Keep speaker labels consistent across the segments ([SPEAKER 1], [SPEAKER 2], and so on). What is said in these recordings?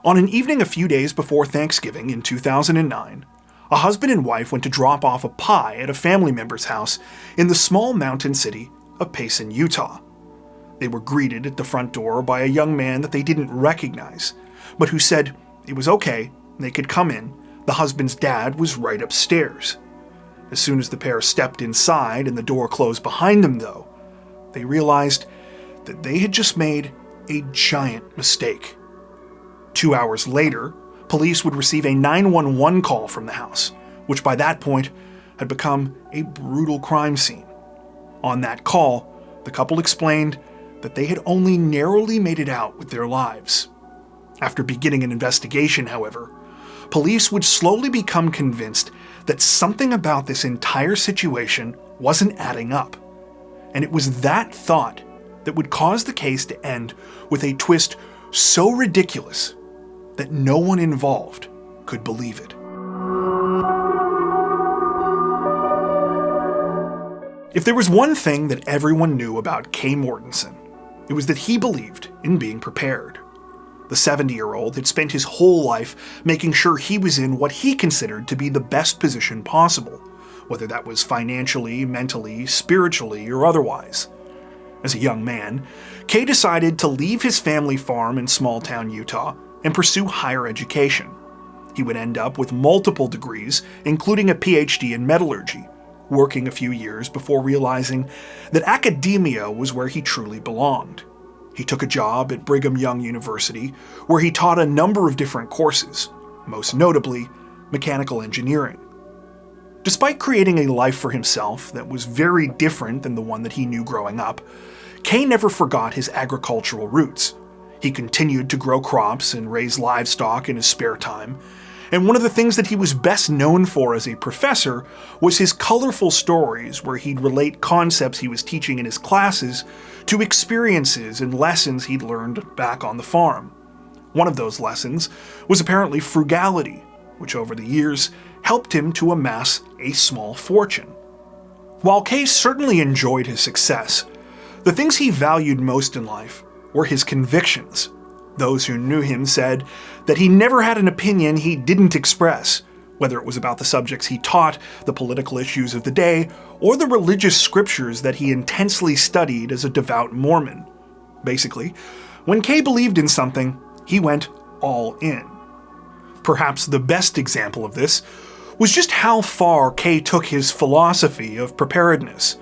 [SPEAKER 1] On an evening a few days before Thanksgiving in 2009, a husband and wife went to drop off a pie at a family member's house in the small mountain city of Payson, Utah. They were greeted at the front door by a young man that they didn't recognize, but who said it was okay, they could come in. The husband's dad was right upstairs. As soon as the pair stepped inside and the door closed behind them, though, they realized that they had just made a giant mistake. 2 hours later, police would receive a 911 call from the house, which by that point had become a brutal crime scene. On that call, the couple explained that they had only narrowly made it out with their lives. After beginning an investigation, however, police would slowly become convinced that something about this entire situation wasn't adding up. And it was that thought that would cause the case to end with a twist so ridiculous that no one involved could believe it. If there was one thing that everyone knew about Kay Mortensen, it was that he believed in being prepared. The 70-year-old had spent his whole life making sure he was in what he considered to be the best position possible, whether that was financially, mentally, spiritually, or otherwise. As a young man, Kay decided to leave his family farm in small-town Utah and pursue higher education. He would end up with multiple degrees, including a PhD in metallurgy, working a few years before realizing that academia was where he truly belonged. He took a job at Brigham Young University, where he taught a number of different courses, most notably mechanical engineering. Despite creating a life for himself that was very different than the one that he knew growing up, Kay never forgot his agricultural roots. He continued to grow crops and raise livestock in his spare time, and one of the things that he was best known for as a professor was his colorful stories where he'd relate concepts he was teaching in his classes to experiences and lessons he'd learned back on the farm. One of those lessons was apparently frugality, which over the years helped him to amass a small fortune. While Kay certainly enjoyed his success, the things he valued most in life were his convictions. Those who knew him said that he never had an opinion he didn't express, whether it was about the subjects he taught, the political issues of the day, or the religious scriptures that he intensely studied as a devout Mormon. Basically, when Kay believed in something, he went all in. Perhaps the best example of this was just how far Kay took his philosophy of preparedness.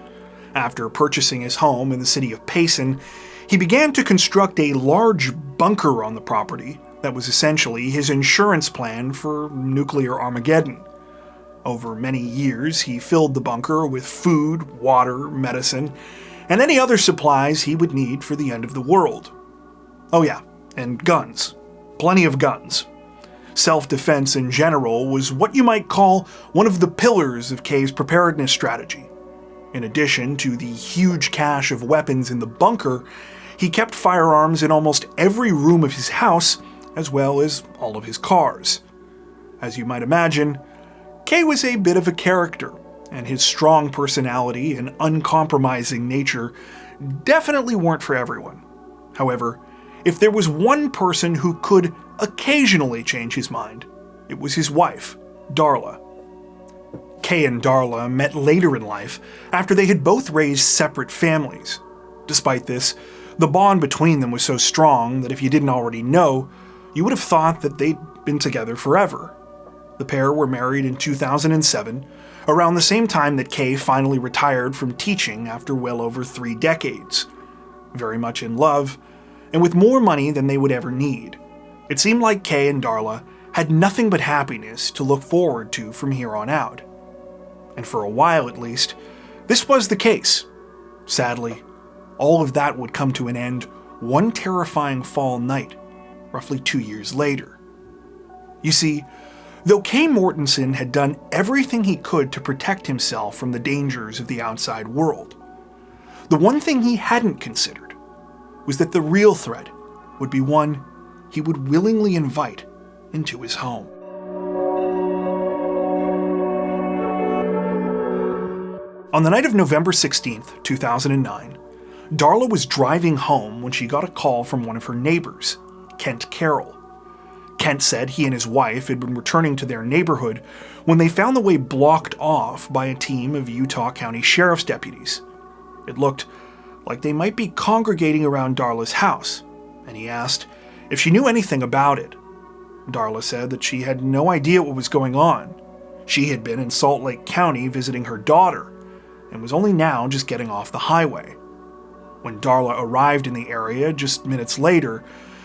[SPEAKER 1] After purchasing his home in the city of Payson, he began to construct a large bunker on the property that was essentially his insurance plan for nuclear Armageddon. Over many years, he filled the bunker with food, water, medicine, and any other supplies he would need for the end of the world. Oh yeah, and guns. Plenty of guns. Self-defense in general was what you might call one of the pillars of Kay's preparedness strategy. In addition to the huge cache of weapons in the bunker, he kept firearms in almost every room of his house, as well as all of his cars. As you might imagine, Kay was a bit of a character, and his strong personality and uncompromising nature definitely weren't for everyone. However, if there was one person who could occasionally change his mind, it was his wife, Darla. Kay and Darla met later in life after they had both raised separate families. Despite this, the bond between them was so strong that if you didn't already know, you would have thought that they'd been together forever. The pair were married in 2007, around the same time that Kay finally retired from teaching after well over 3 decades. Very much in love, and with more money than they would ever need. It seemed like Kay and Darla had nothing but happiness to look forward to from here on out. And for a while at least, this was the case. Sadly, all of that would come to an end one terrifying fall night, roughly 2 years later. You see, though Kay Mortensen had done everything he could to protect himself from the dangers of the outside world, the one thing he hadn't considered was that the real threat would be one he would willingly invite into his home. On the night of November 16th, 2009, Darla was driving home when she got a call from one of her neighbors, Kent Carroll. Kent said he and his wife had been returning to their neighborhood when they found the way blocked off by a team of Utah County Sheriff's deputies. It looked like they might be congregating around Darla's house, and he asked if she knew anything about it. Darla said that she had no idea what was going on. She had been in Salt Lake County visiting her daughter, and was only now just getting off the highway. When Darla arrived in the area just minutes later,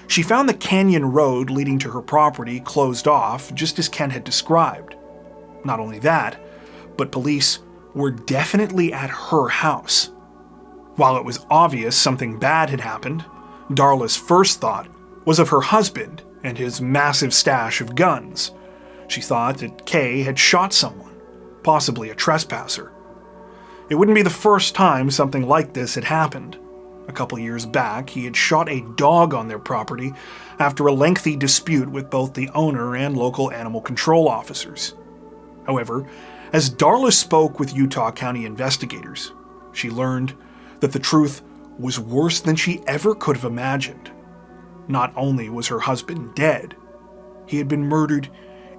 [SPEAKER 1] she found the canyon road leading to her property closed off just as Ken had described. Not only that, but police were definitely at her house. While it was obvious something bad had happened, Darla's first thought was of her husband and his massive stash of guns. She thought that Kay had shot someone, possibly a trespasser. It wouldn't be the first time something like this had happened. A couple years back, he had shot a dog on their property after a lengthy dispute with both the owner and local animal control officers. However, as Darla spoke with Utah County investigators, she learned that the truth was worse than she ever could have imagined. Not only was her husband dead, he had been murdered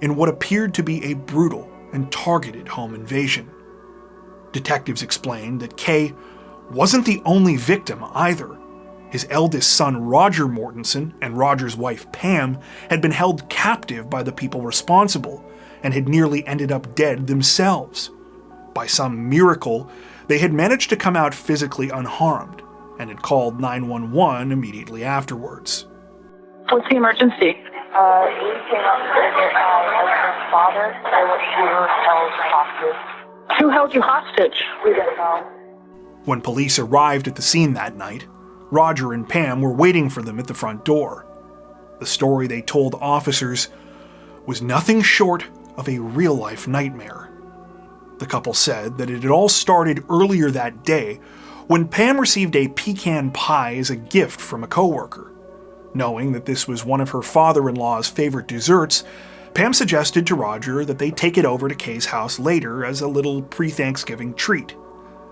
[SPEAKER 1] in what appeared to be a brutal and targeted home invasion. Detectives explained that Kay wasn't the only victim either. His eldest son, Roger Mortensen, and Roger's wife, Pam, had been held captive by the people responsible and had nearly ended up dead themselves. By some miracle, they had managed to come out physically unharmed and had called 911 immediately afterwards.
[SPEAKER 2] What's the emergency?
[SPEAKER 3] We came up to visit my father. We were held hostage.
[SPEAKER 2] Who held you hostage?
[SPEAKER 3] We don't know.
[SPEAKER 1] When police arrived at the scene that night, Roger and Pam were waiting for them at the front door. The story they told officers was nothing short of a real-life nightmare. The couple said that it had all started earlier that day when Pam received a pecan pie as a gift from a coworker. Knowing that this was one of her father-in-law's favorite desserts, Pam suggested to Roger that they take it over to Kay's house later as a little pre-Thanksgiving treat.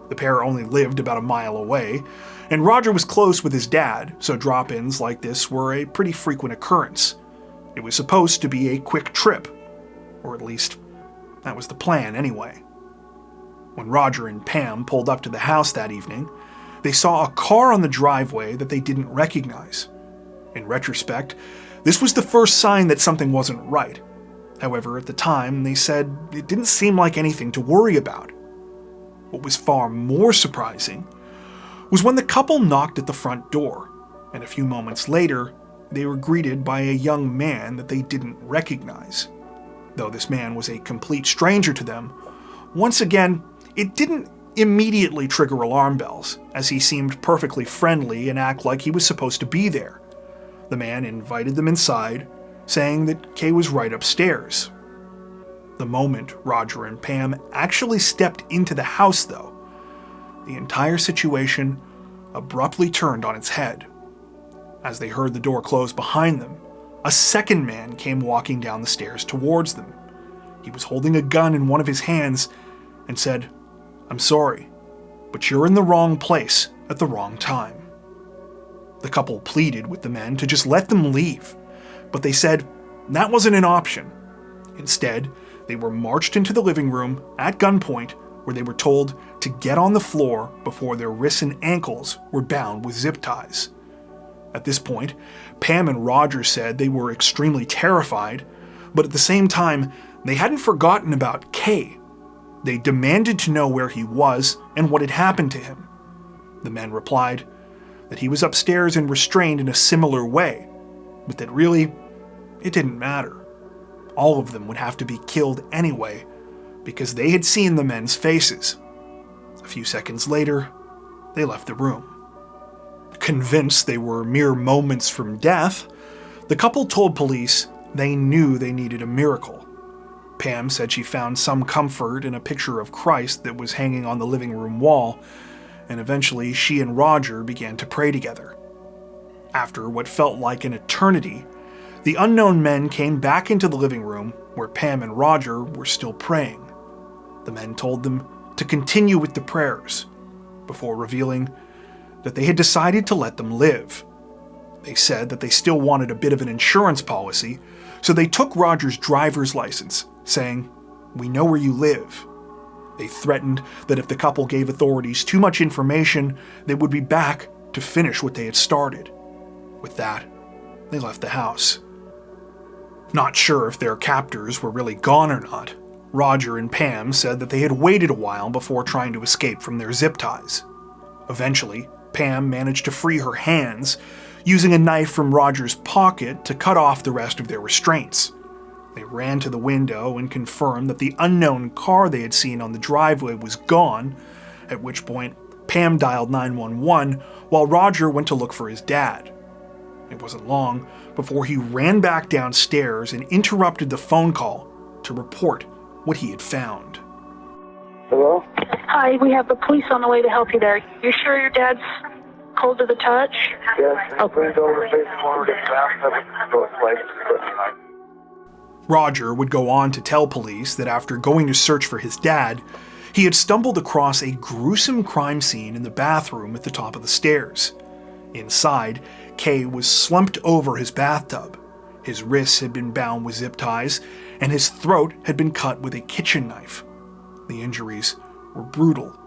[SPEAKER 1] The pair only lived about a mile away, and Roger was close with his dad, so drop-ins like this were a pretty frequent occurrence. It was supposed to be a quick trip, or at least that was the plan anyway. When Roger and Pam pulled up to the house that evening, they saw a car on the driveway that they didn't recognize. In retrospect, this was the first sign that something wasn't right. However, at the time, they said it didn't seem like anything to worry about. What was far more surprising was when the couple knocked at the front door, and a few moments later, they were greeted by a young man that they didn't recognize. Though this man was a complete stranger to them, once again, it didn't immediately trigger alarm bells, as he seemed perfectly friendly and acted like he was supposed to be there. The man invited them inside, saying that Kay was right upstairs. The moment Roger and Pam actually stepped into the house, though, the entire situation abruptly turned on its head. As they heard the door close behind them, a second man came walking down the stairs towards them. He was holding a gun in one of his hands and said, "I'm sorry, but you're in the wrong place at the wrong time." The couple pleaded with the men to just let them leave, but they said that wasn't an option. Instead, they were marched into the living room at gunpoint, where they were told to get on the floor before their wrists and ankles were bound with zip ties. At this point, Pam and Roger said they were extremely terrified, but at the same time, they hadn't forgotten about Kay. They demanded to know where he was and what had happened to him. The men replied that he was upstairs and restrained in a similar way, but that really, it didn't matter. All of them would have to be killed anyway, because they had seen the men's faces. A few seconds later, they left the room. Convinced they were mere moments from death, the couple told police they knew they needed a miracle. Pam said she found some comfort in a picture of Christ that was hanging on the living room wall, and eventually she and Roger began to pray together. After what felt like an eternity, the unknown men came back into the living room where Pam and Roger were still praying. The men told them to continue with the prayers, before revealing that they had decided to let them live. They said that they still wanted a bit of an insurance policy, so they took Roger's driver's license, saying, "We know where you live." They threatened that if the couple gave authorities too much information, they would be back to finish what they had started. With that, they left the house. Not sure if their captors were really gone or not, Roger and Pam said that they had waited a while before trying to escape from their zip ties. Eventually, Pam managed to free her hands, using a knife from Roger's pocket to cut off the rest of their restraints. They ran to the window and confirmed that the unknown car they had seen on the driveway was gone, at which point Pam dialed 911 while Roger went to look for his dad. It wasn't long before he ran back downstairs and interrupted the phone call to report what he had found.
[SPEAKER 3] Hello?
[SPEAKER 2] Hi, we have the police on the way to help you there. You sure your dad's cold to the touch?
[SPEAKER 3] Yes, leaned over, face forward, and bathtub with both legs.
[SPEAKER 1] Roger would go on to tell police that after going to search for his dad, he had stumbled across a gruesome crime scene in the bathroom at the top of the stairs. Inside, Kay was slumped over his bathtub. His wrists had been bound with zip ties, and his throat had been cut with a kitchen knife. The injuries were brutal.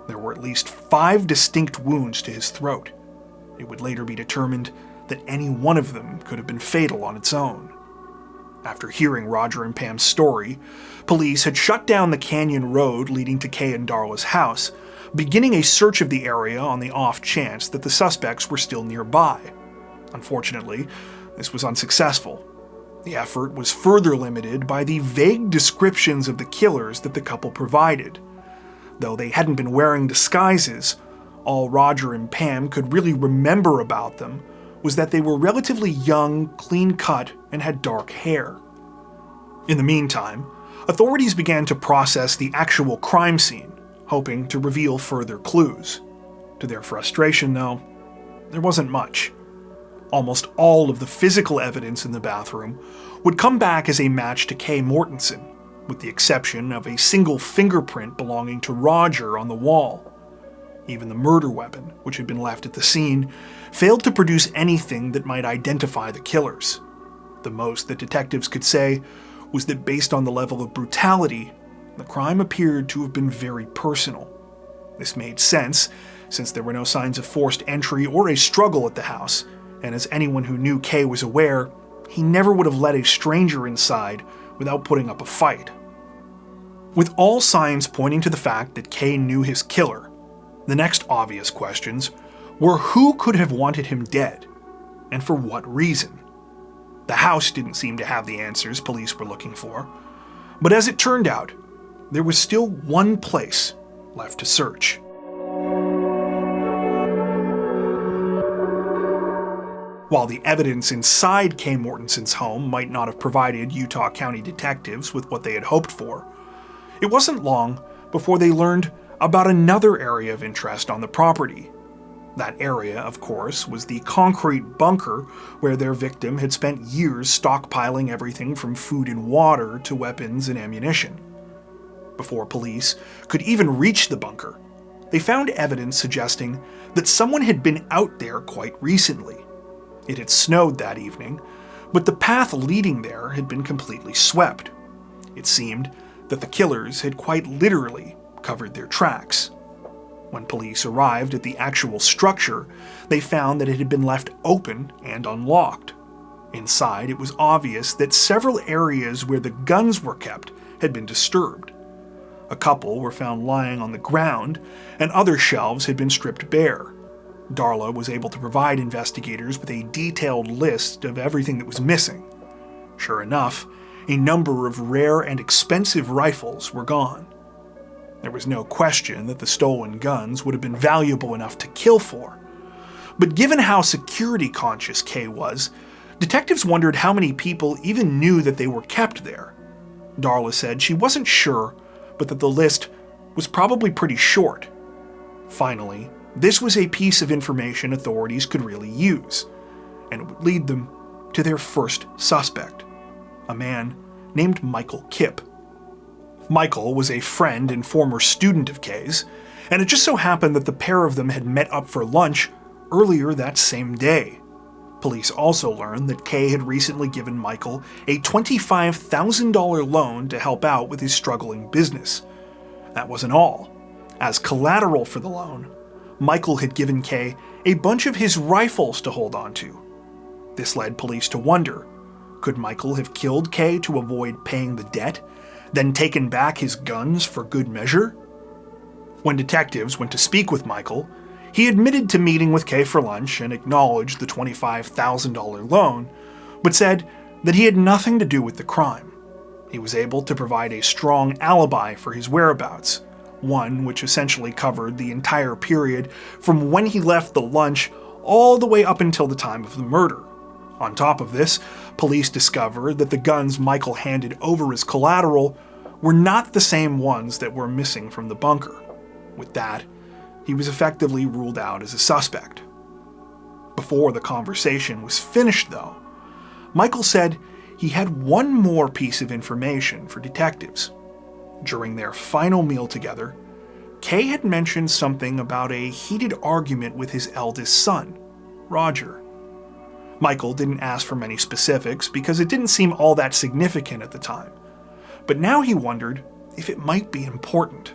[SPEAKER 1] There were at least 5 distinct wounds to his throat. It would later be determined that any one of them could have been fatal on its own. After hearing Roger and Pam's story, police had shut down the canyon road leading to Kay and Darla's house, beginning a search of the area on the off chance that the suspects were still nearby. Unfortunately, this was unsuccessful. The effort was further limited by the vague descriptions of the killers that the couple provided. Though they hadn't been wearing disguises, all Roger and Pam could really remember about them was that they were relatively young, clean-cut, and had dark hair. In the meantime, authorities began to process the actual crime scene, hoping to reveal further clues. To their frustration, though, there wasn't much. Almost all of the physical evidence in the bathroom would come back as a match to Kay Mortensen, with the exception of a single fingerprint belonging to Roger on the wall. Even the murder weapon, which had been left at the scene, failed to produce anything that might identify the killers. The most that detectives could say was that based on the level of brutality, the crime appeared to have been very personal. This made sense, since there were no signs of forced entry or a struggle at the house, and as anyone who knew Kay was aware, he never would have let a stranger inside without putting up a fight. With all signs pointing to the fact that Kay knew his killer, the next obvious questions were who could have wanted him dead, and for what reason. The house didn't seem to have the answers police were looking for, but as it turned out, there was still one place left to search. While the evidence inside Kay Mortensen's home might not have provided Utah County detectives with what they had hoped for, it wasn't long before they learned about another area of interest on the property. That area, of course, was the concrete bunker where their victim had spent years stockpiling everything from food and water to weapons and ammunition. Before police could even reach the bunker, they found evidence suggesting that someone had been out there quite recently. It had snowed that evening, but the path leading there had been completely swept. It seemed that the killers had quite literally covered their tracks. When police arrived at the actual structure, they found that it had been left open and unlocked. Inside, it was obvious that several areas where the guns were kept had been disturbed. A couple were found lying on the ground, and other shelves had been stripped bare. Darla was able to provide investigators with a detailed list of everything that was missing. Sure enough, a number of rare and expensive rifles were gone. There was no question that the stolen guns would have been valuable enough to kill for. But given how security conscious Kay was, detectives wondered how many people even knew that they were kept there. Darla said she wasn't sure, but that the list was probably pretty short. Finally, this was a piece of information authorities could really use, and it would lead them to their first suspect, a man named Michael Kipp. Michael was a friend and former student of Kay's, and it just so happened that the pair of them had met up for lunch earlier that same day. Police also learned that Kay had recently given Michael a $25,000 loan to help out with his struggling business. That wasn't all. As collateral for the loan, Michael had given Kay a bunch of his rifles to hold onto. This led police to wonder, could Michael have killed Kay to avoid paying the debt, then taken back his guns for good measure? When detectives went to speak with Michael, he admitted to meeting with Kay for lunch and acknowledged the $25,000 loan, but said that he had nothing to do with the crime. He was able to provide a strong alibi for his whereabouts, one which essentially covered the entire period from when he left the lunch all the way up until the time of the murder. On top of this, police discovered that the guns Michael handed over as collateral were not the same ones that were missing from the bunker. With that, he was effectively ruled out as a suspect. Before the conversation was finished, though, Michael said he had one more piece of information for detectives. During their final meal together, Kay had mentioned something about a heated argument with his eldest son, Roger. Michael didn't ask for many specifics because it didn't seem all that significant at the time, but now he wondered if it might be important.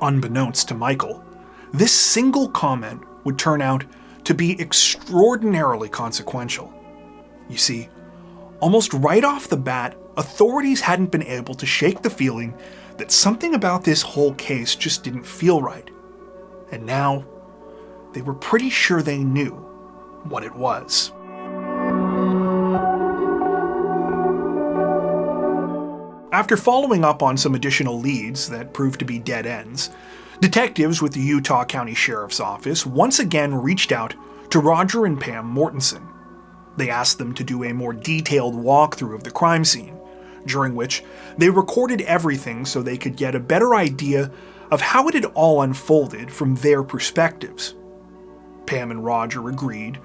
[SPEAKER 1] Unbeknownst to Michael, this single comment would turn out to be extraordinarily consequential. You see, almost right off the bat, authorities hadn't been able to shake the feeling that something about this whole case just didn't feel right. And now, they were pretty sure they knew what it was. After following up on some additional leads that proved to be dead ends, detectives with the Utah County Sheriff's Office once again reached out to Roger and Pam Mortensen. They asked them to do a more detailed walkthrough of the crime scene, during which they recorded everything so they could get a better idea of how it had all unfolded from their perspectives. Pam and Roger agreed,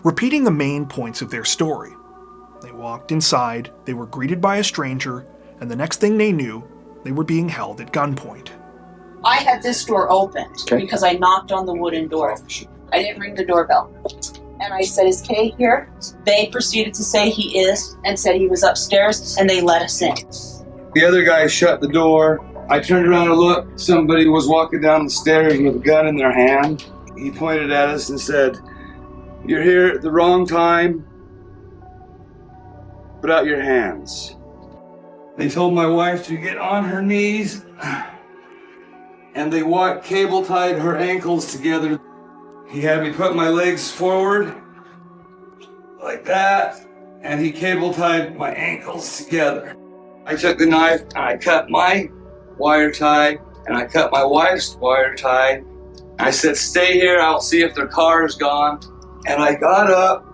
[SPEAKER 1] repeating the main points of their story. They walked inside, they were greeted by a stranger, and the next thing they knew, they were being held at gunpoint.
[SPEAKER 4] I had this door opened because I knocked on the wooden door. I didn't ring the doorbell. And I said, "Is Kay here?" They proceeded to say he is and said he was upstairs, and they let us in.
[SPEAKER 5] The other guy shut the door. I turned around and looked. Somebody was walking down the stairs with a gun in their hand. He pointed at us and said, "You're here at the wrong time. Put out your hands." They told my wife to get on her knees, and they cable tied her ankles together. He had me put my legs forward like that, and he cable tied my ankles together. I took the knife and I cut my wire tie, and I cut my wife's wire tie. I said, "Stay here, I'll see if their car is gone." And I got up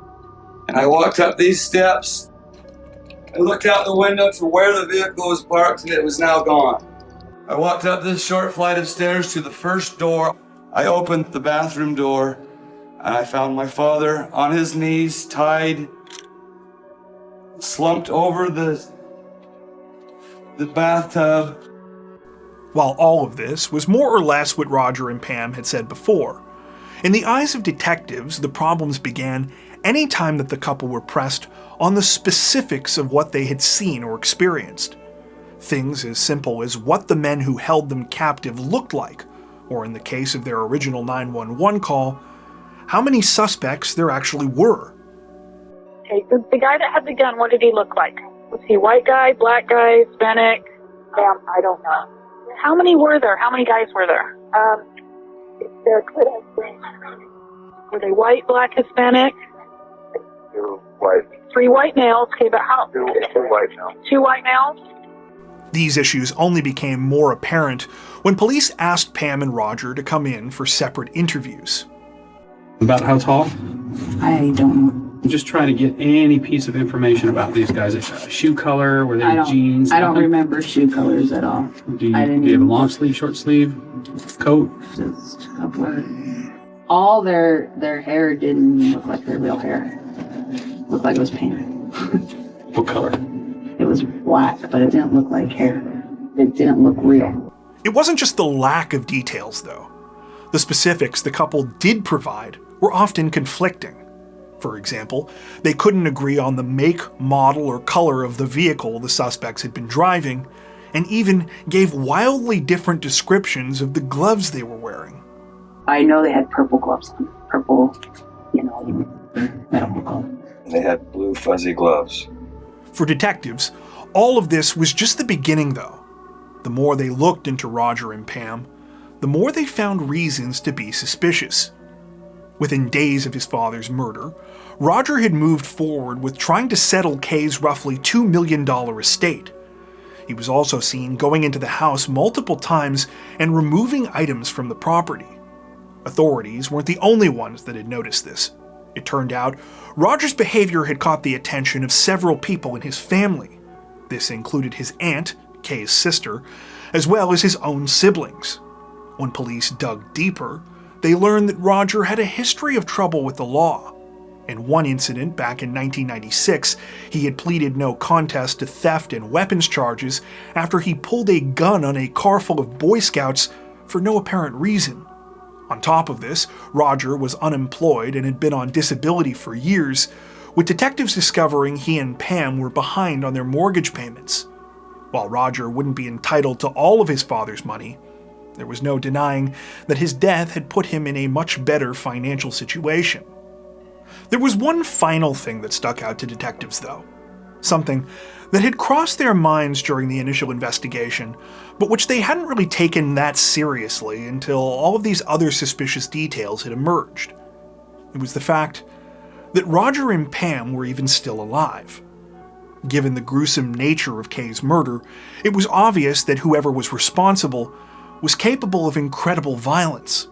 [SPEAKER 5] and I walked up these steps. I looked out the window to where the vehicle was parked, and it was now gone. I walked up this short flight of stairs to the first door. I opened the bathroom door, and I found my father on his knees, tied, slumped over the bathtub.
[SPEAKER 1] While all of this was more or less what Roger and Pam had said before, in the eyes of detectives, the problems began any time that the couple were pressed on the specifics of what they had seen or experienced. Things as simple as what the men who held them captive looked like, or in the case of their original 911 call, how many suspects there actually were.
[SPEAKER 2] Okay, the guy that had the gun, what did he look like? Was he a white guy, black guy, Hispanic?
[SPEAKER 3] I don't know.
[SPEAKER 2] How many were there? How many guys were there?
[SPEAKER 3] There could have been
[SPEAKER 2] Were they white, black, Hispanic?
[SPEAKER 3] 2 white.
[SPEAKER 2] 3 white males. Okay, but how?
[SPEAKER 3] 2 white now.
[SPEAKER 2] 2 white males?
[SPEAKER 1] These issues only became more apparent when police asked Pam and Roger to come in for separate interviews.
[SPEAKER 6] About how tall?
[SPEAKER 7] I don't know.
[SPEAKER 6] I'm just trying to get any piece of information about these guys. Shoe color, were they jeans?
[SPEAKER 7] I don't remember shoe colors at all.
[SPEAKER 6] Do you have a long sleeve, short sleeve, coat?
[SPEAKER 7] Just a couple of, all their hair didn't look like their real hair. It looked like it was painted.
[SPEAKER 6] What color?
[SPEAKER 7] It was black, but it didn't look like hair. It didn't look real.
[SPEAKER 1] It wasn't just the lack of details, though. The specifics the couple did provide were often conflicting. For example, they couldn't agree on the make, model, or color of the vehicle the suspects had been driving, and even gave wildly different descriptions of the gloves they were wearing.
[SPEAKER 7] I know they had purple gloves on. Purple, medical gloves.
[SPEAKER 8] They had blue fuzzy gloves.
[SPEAKER 1] For detectives, all of this was just the beginning, though. The more they looked into Roger and Pam, the more they found reasons to be suspicious. Within days of his father's murder, Roger had moved forward with trying to settle Kay's roughly $2 million estate. He was also seen going into the house multiple times and removing items from the property. Authorities weren't the only ones that had noticed this. It turned out Roger's behavior had caught the attention of several people in his family. This included his aunt, Kay's sister, as well as his own siblings. When police dug deeper, they learned that Roger had a history of trouble with the law. In one incident back in 1996, he had pleaded no contest to theft and weapons charges after he pulled a gun on a car full of Boy Scouts for no apparent reason. On top of this, Roger was unemployed and had been on disability for years, with detectives discovering he and Pam were behind on their mortgage payments. While Roger wouldn't be entitled to all of his father's money, there was no denying that his death had put him in a much better financial situation. There was one final thing that stuck out to detectives, though. Something that had crossed their minds during the initial investigation, but which they hadn't really taken that seriously until all of these other suspicious details had emerged. It was the fact that Roger and Pam were even still alive. Given the gruesome nature of Kay's murder, it was obvious that whoever was responsible was capable of incredible violence.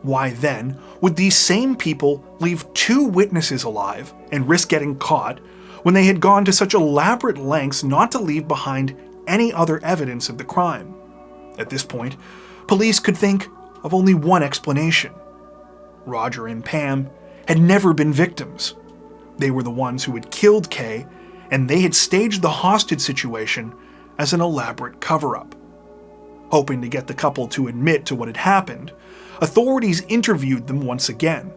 [SPEAKER 1] Why then would these same people leave 2 witnesses alive and risk getting caught when they had gone to such elaborate lengths not to leave behind any other evidence of the crime? At this point, police could think of only one explanation. Roger and Pam had never been victims. They were the ones who had killed Kay, and they had staged the hostage situation as an elaborate cover-up. Hoping to get the couple to admit to what had happened, authorities interviewed them once again,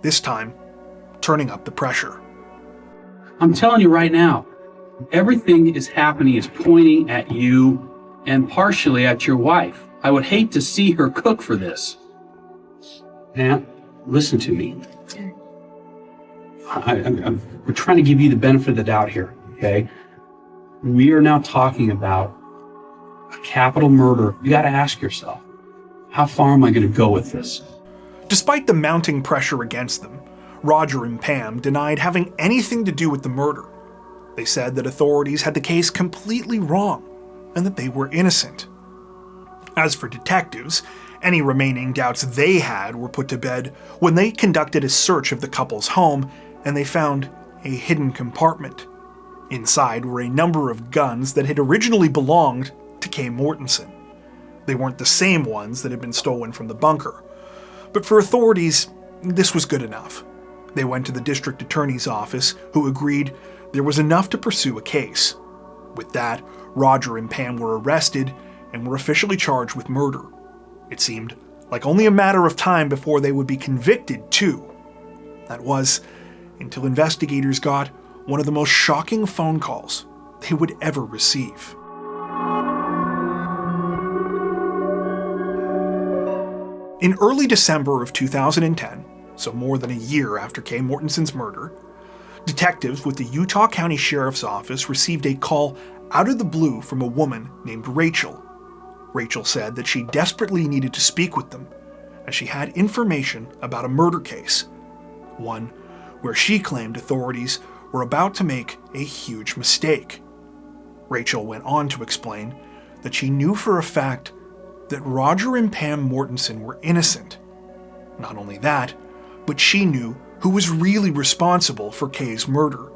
[SPEAKER 1] this time turning up the pressure.
[SPEAKER 6] I'm telling you right now, everything is happening is pointing at you and partially at your wife. I would hate to see her cook for this. Pam, listen to me. We're trying to give you the benefit of the doubt here, okay? We are now talking about a capital murder. You got to ask yourself, how far am I going to go with this?
[SPEAKER 1] Despite the mounting pressure against them, Roger and Pam denied having anything to do with the murder. They said that authorities had the case completely wrong and that they were innocent. As for detectives, any remaining doubts they had were put to bed when they conducted a search of the couple's home and they found a hidden compartment. Inside were a number of guns that had originally belonged to Kay Mortensen. They weren't the same ones that had been stolen from the bunker. But for authorities, this was good enough. They went to the district attorney's office, who agreed there was enough to pursue a case. With that, Roger and Pam were arrested and were officially charged with murder. It seemed like only a matter of time before they would be convicted, too. That was until investigators got one of the most shocking phone calls they would ever receive. In early December of 2010, so more than a year after Kay Mortensen's murder, detectives with the Utah County Sheriff's Office received a call out of the blue from a woman named Rachel. Rachel said that she desperately needed to speak with them, as she had information about a murder case, one where she claimed authorities were about to make a huge mistake. Rachel went on to explain that she knew for a fact that Roger and Pam Mortensen were innocent. Not only that, but she knew who was really responsible for Kay's murder.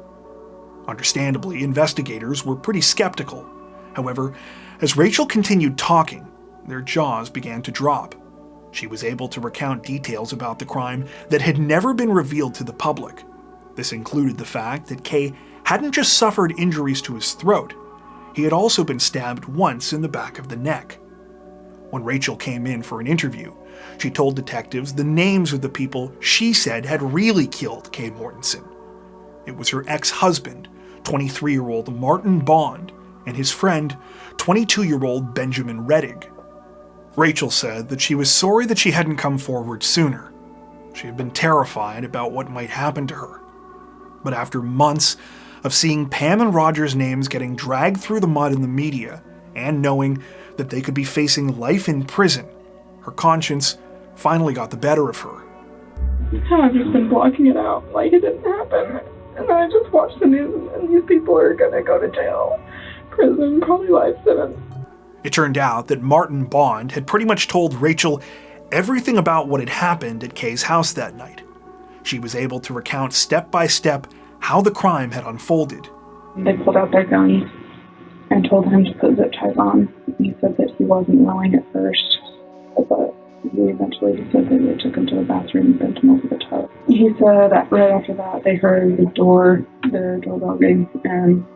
[SPEAKER 1] Understandably, investigators were pretty skeptical. However, as Rachel continued talking, their jaws began to drop. She was able to recount details about the crime that had never been revealed to the public. This included the fact that Kay hadn't just suffered injuries to his throat, he had also been stabbed once in the back of the neck. When Rachel came in for an interview, She told detectives the names of the people she said had really killed Kay Mortensen. It was her ex-husband, 23-year-old Martin Bond, and his friend, 22-year-old Benjamin Rettig. Rachel said that she was sorry that she hadn't come forward sooner. She had been terrified about what might happen to her. But after months of seeing Pam and Roger's names getting dragged through the mud in the media, and knowing that they could be facing life in prison, her conscience finally got the better of her.
[SPEAKER 9] I've just been blocking it out like it didn't happen. And then I just watched the news and these people are gonna go to jail, prison, probably life sentence.
[SPEAKER 1] It turned out that Martin Bond had pretty much told Rachel everything about what had happened at Kay's house that night. She was able to recount step by step how the crime had unfolded.
[SPEAKER 9] They pulled out their guns and told him to put zip ties on. He said that he wasn't willing at first, but he eventually just said that they took him to the bathroom and bent him over the tub. He said that right after that they heard their doorbell ring, and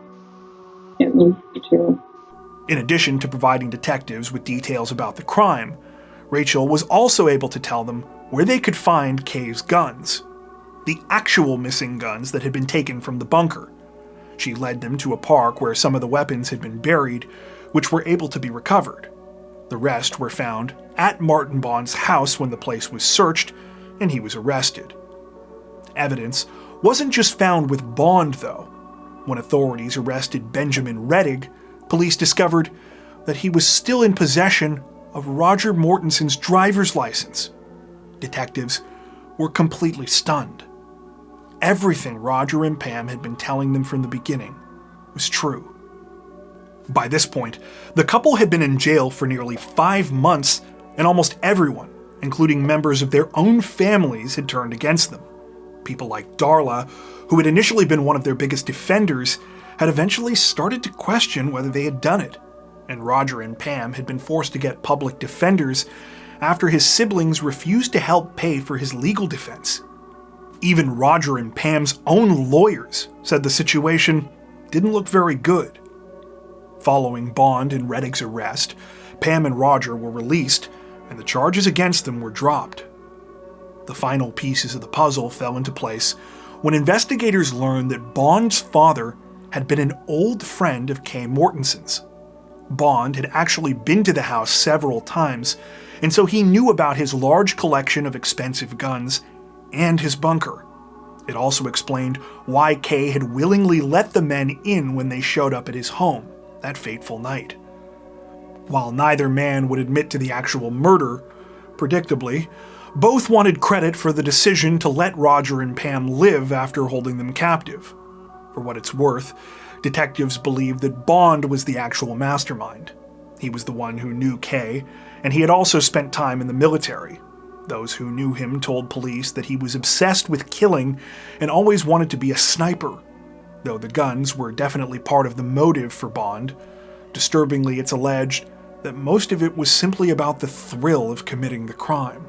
[SPEAKER 9] it was the two.
[SPEAKER 1] In addition to providing detectives with details about the crime, Rachel was also able to tell them where they could find Kay's guns. The actual missing guns that had been taken from the bunker. She led them to a park where some of the weapons had been buried, which were able to be recovered. The rest were found at Martin Bond's house when the place was searched, and he was arrested. Evidence wasn't just found with Bond, though. When authorities arrested Benjamin Rettig, police discovered that he was still in possession of Roger Mortensen's driver's license. Detectives were completely stunned. Everything Roger and Pam had been telling them from the beginning was true. By this point, the couple had been in jail for nearly 5 months, and almost everyone, including members of their own families, had turned against them. People like Darla, who had initially been one of their biggest defenders, had eventually started to question whether they had done it, and Roger and Pam had been forced to get public defenders after his siblings refused to help pay for his legal defense. Even Roger and Pam's own lawyers said the situation didn't look very good. Following Bond and Rettig's arrest, Pam and Roger were released, and the charges against them were dropped. The final pieces of the puzzle fell into place when investigators learned that Bond's father had been an old friend of Kay Mortensen's. Bond had actually been to the house several times, and so he knew about his large collection of expensive guns and his bunker. It also explained why Kay had willingly let the men in when they showed up at his home that fateful night. While neither man would admit to the actual murder, predictably, both wanted credit for the decision to let Roger and Pam live after holding them captive. For what it's worth, detectives believed that Bond was the actual mastermind. He was the one who knew Kay, and he had also spent time in the military. Those who knew him told police that he was obsessed with killing and always wanted to be a sniper, though the guns were definitely part of the motive for Bond. Disturbingly, it's alleged that most of it was simply about the thrill of committing the crime.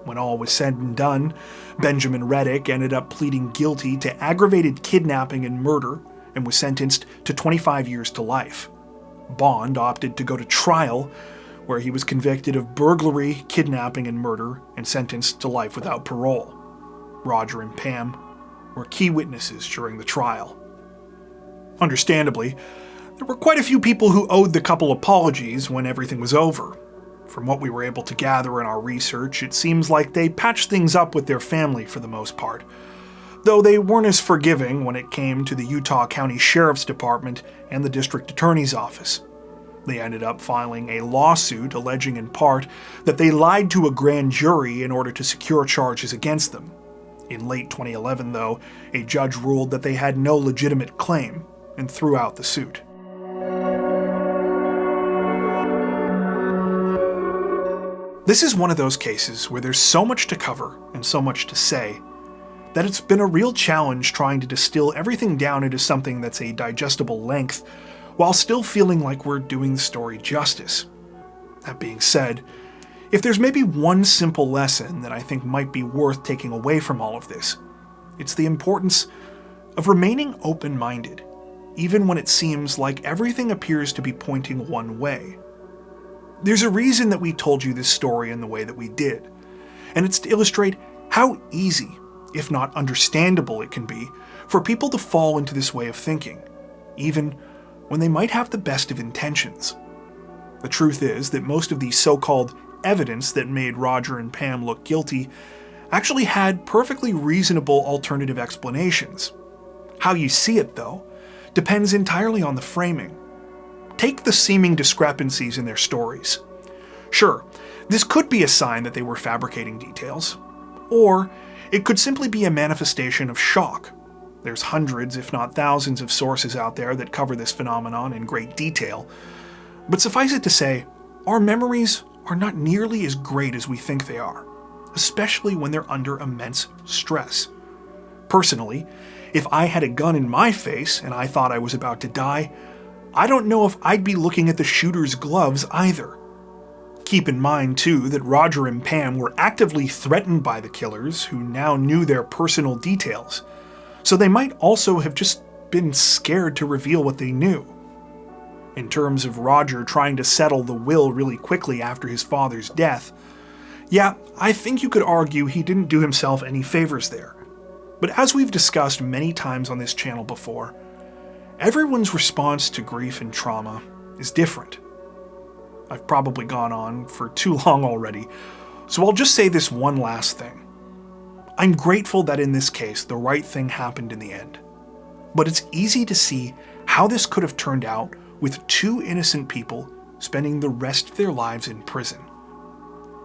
[SPEAKER 1] When all was said and done, Benjamin Rettig ended up pleading guilty to aggravated kidnapping and murder and was sentenced to 25 years to life. Bond opted to go to trial, where he was convicted of burglary, kidnapping, and murder and sentenced to life without parole. Roger and Pam were key witnesses during the trial. Understandably, there were quite a few people who owed the couple apologies when everything was over. From what we were able to gather in our research, it seems like they patched things up with their family for the most part, though they weren't as forgiving when it came to the Utah County Sheriff's Department and the District Attorney's Office. They ended up filing a lawsuit alleging in part that they lied to a grand jury in order to secure charges against them. In late 2011, though, a judge ruled that they had no legitimate claim and threw out the suit. This is one of those cases where there's so much to cover and so much to say that it's been a real challenge trying to distill everything down into something that's a digestible length while still feeling like we're doing the story justice. That being said, if there's maybe one simple lesson that I think might be worth taking away from all of this, it's the importance of remaining open-minded, even when it seems like everything appears to be pointing one way. There's a reason that we told you this story in the way that we did, and it's to illustrate how easy, if not understandable, it can be for people to fall into this way of thinking, even when they might have the best of intentions. The truth is that most of the so-called evidence that made Roger and Pam look guilty actually had perfectly reasonable alternative explanations. How you see it, though, depends entirely on the framing. Take the seeming discrepancies in their stories. Sure, this could be a sign that they were fabricating details, or it could simply be a manifestation of shock. There's hundreds, if not thousands, of sources out there that cover this phenomenon in great detail, but suffice it to say, our memories are not nearly as great as we think they are, especially when they're under immense stress. Personally, if I had a gun in my face and I thought I was about to die, I don't know if I'd be looking at the shooter's gloves either. Keep in mind, too, that Roger and Pam were actively threatened by the killers who now knew their personal details, so they might also have just been scared to reveal what they knew. In terms of Roger trying to settle the will really quickly after his father's death, yeah, I think you could argue he didn't do himself any favors there. But as we've discussed many times on this channel before, everyone's response to grief and trauma is different. I've probably gone on for too long already, so I'll just say this one last thing. I'm grateful that in this case the right thing happened in the end, but it's easy to see how this could have turned out with two innocent people spending the rest of their lives in prison.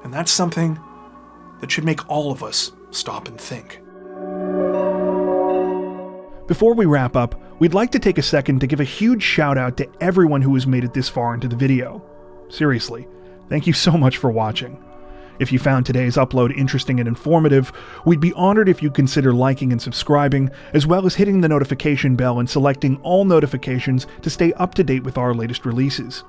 [SPEAKER 1] And that's something that should make all of us stop and think. Before we wrap up, we'd like to take a second to give a huge shout out to everyone who has made it this far into the video. Seriously, thank you so much for watching. If you found today's upload interesting and informative, we'd be honored if you'd consider liking and subscribing, as well as hitting the notification bell and selecting all notifications to stay up to date with our latest releases.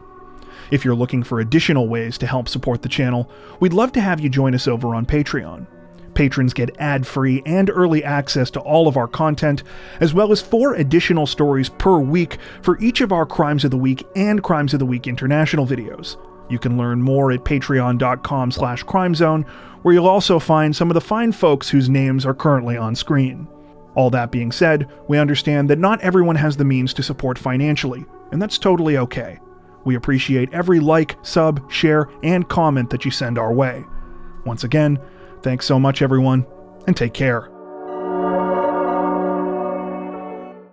[SPEAKER 1] If you're looking for additional ways to help support the channel, we'd love to have you join us over on Patreon. Patrons get ad-free and early access to all of our content, as well as 4 additional stories per week for each of our Crimes of the Week and Crimes of the Week International videos. You can learn more at patreon.com/crimezone, where you'll also find some of the fine folks whose names are currently on screen. All that being said, we understand that not everyone has the means to support financially, and that's totally okay. We appreciate every like, sub, share, and comment that you send our way. Once again, thanks so much everyone, and take care.